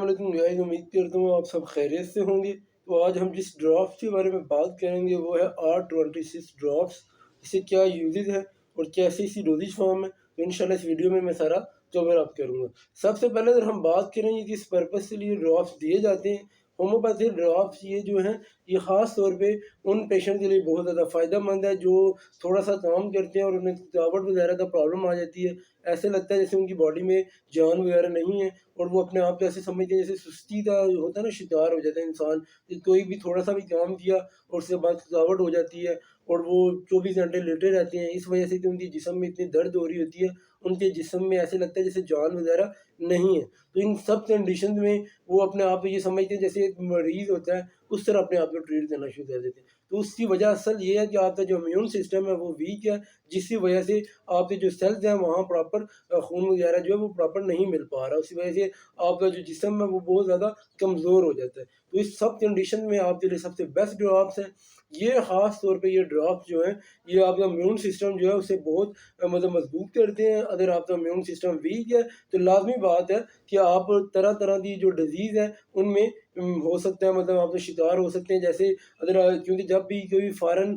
वालेकुम गाइस, उम्मीद करता हूँ आप सब खैरियत से होंगे। तो आज हम जिस ड्रॉप्स के बारे में बात करेंगे वो है R26 ड्रॉप्स। इससे क्या यूजेस है और कैसे इसकी डोजेज फॉर्म है, तो इंशाल्लाह इस वीडियो में मैं सारा कवर अप करूँगा। सबसे पहले अगर हम बात करें ये किस पर्पज़ के लिए ड्रॉप्स दिए जाते हैं, होम्योपैथिक ड्रॉप्स ये जो हैं ये ख़ास तौर पे उन पेशेंट के लिए बहुत ज़्यादा फ़ायदेमंद है जो थोड़ा-सा काम करते हैं और उन्हें थकावट वगैरह का प्रॉब्लम आ जाती है। ऐसे लगता है जैसे उनकी बॉडी में जान वगैरह नहीं है और वो अपने आप को ऐसे समझते हैं जैसे सुस्ती का होता है ना, शिकार हो जाता है इंसान कि कोई भी थोड़ा-सा भी काम किया और उसके बाद थकावट हो जाती है और वो 24 घंटे लेटे रहते हैं। इस वजह से कि उनके जिस्म में इतनी दर्द हो रही होती है, उनके जिस्म में ऐसे लगता है जैसे जान वगैरह नहीं है। तो इन सब कंडीशन में वो अपने आप को ये समझते हैं जैसे एक मरीज़ होता है, उस तरह अपने आप को ट्रीट करना शुरू कर देते हैं। तो उसकी वजह असल ये है कि आपका जो इम्यून सिस्टम है वो वीक है, जिसकी वजह से आपके जो सेल्स हैं वहाँ प्रॉपर खून वगैरह जो है वो प्रॉपर नहीं मिल पा रहा। उसी वजह से आपका जो जिस्म है वो बहुत ज़्यादा कमज़ोर हो जाता है। तो इस सब कंडीशन में आपके लिए सबसे बेस्ट ड्रॉप्स हैं। ये ख़ास तौर पे ये ड्रॉप्स जो हैं, ये आपका इम्यून सिस्टम जो है उसे बहुत मतलब मज़बूत करते हैं। अगर आपका इम्यून सिस्टम वीक है, तो लाज़मी बात है कि आप तरह-तरह की जो डिज़ीज़ है उनमें हो सकता है मतलब आप शिकार हो सकते हैं। जैसे अगर क्योंकि जब भी कोई फ़ॉरेन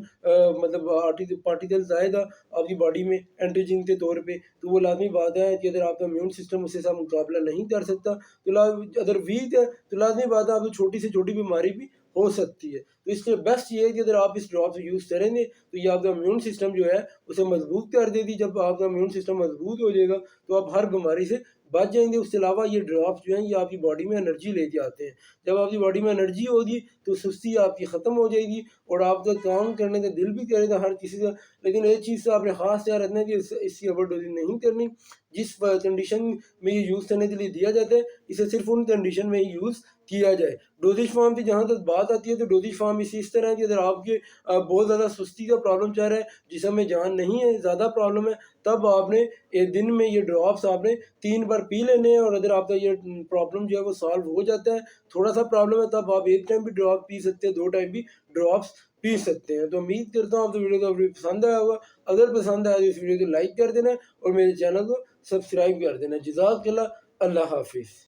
मतलब पार्टिकल्स आएगा आपकी बॉडी में एंटीजन के तौर पे, तो वो लाज़मी बात है कि अगर आपका इम्यून सिस्टम उसके साथ मुकाबला नहीं कर सकता, तो अगर वीक है तो लाज़मी बात है आपको छोटी से छोटी बीमारी भी हो सकती है। तो इसलिए बेस्ट ये है कि अगर आप इस ड्रॉप यूज़ करेंगे तो ये आपका इम्यून सिस्टम जो है उसे मजबूत कर देगी। जब आपका इम्यून सिस्टम मजबूत हो जाएगा तो आप हर बीमारी से बच जाएंगे। उसके अलावा ये ड्रॉप्स जो हैं ये आपकी बॉडी में एनर्जी लेके आते हैं। जब आपकी बॉडी में एनर्जी होगी तो सुस्ती आपकी ख़त्म हो जाएगी और आपका काम करने का दिल भी करेगा हर किसी का। लेकिन एक चीज़ से आपने ख़ास ध्यान रखना है कि इसकी ओवरडोजिंग नहीं करनी। जिस कंडीशन में ये यूज़ करने के लिए दिया जाता है, इसे सिर्फ उन कंडीशन में ही यूज़ किया जाए। डोजेज फॉर्म की जहाँ तक बात आती है तो डोजेज फॉर्म इस तरह है कि अगर आपके बहुत ज़्यादा सुस्ती का प्रॉब्लम चल रहा है, जिस्म में जान नहीं है, ज़्यादा प्रॉब्लम है, तब आपने एक दिन में ये ड्रॉप्स आपने 3 बार पी लेने हैं। और अगर आपका ये प्रॉब्लम जो है वो सॉल्व हो जाता है, थोड़ा-सा प्रॉब्लम है, तब आप 1 टाइम भी ड्रॉप पी सकते हैं, 2 टाइम भी ड्रॉप्स पी सकते हैं। तो उम्मीद करता हूँ आपको वीडियो काफ़ी पसंद आया होगा। अगर पसंद आया तो इस वीडियो को लाइक कर देना और मेरे चैनल को सब्सक्राइब कर देना। जज़ाकल्लाह, अल्लाह हाफ़िज़।